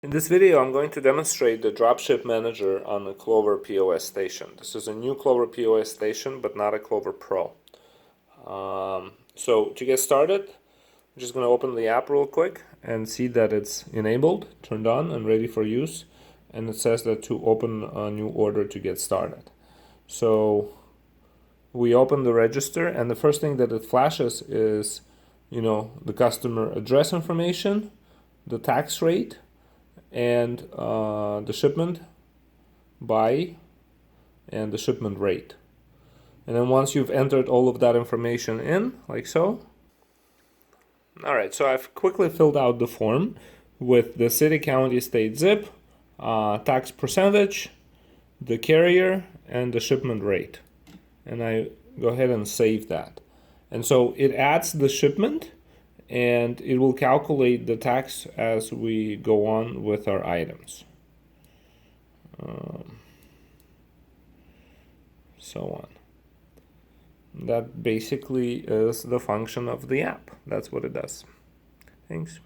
In this video, I'm going to demonstrate the Dropship Manager on the Clover POS station. This is a new Clover POS station, but not a Clover Pro. So to get started, I'm just going to open the app real quick and see that it's enabled, turned on, and ready for use. And it says that to open a new order to get started. So we open the register, and the first thing that it flashes is, the customer address information, the tax rate, and the shipment by and the shipment rate. And then once you've entered all of that information in, like so. Alright, so I've quickly filled out the form with the city, county, state, zip, tax percentage, the carrier, and the shipment rate. And I go ahead and save that. And so it adds the shipment, and it will calculate the tax as we go on with our items. So on. That basically is the function of the app. That's what it does. Thanks.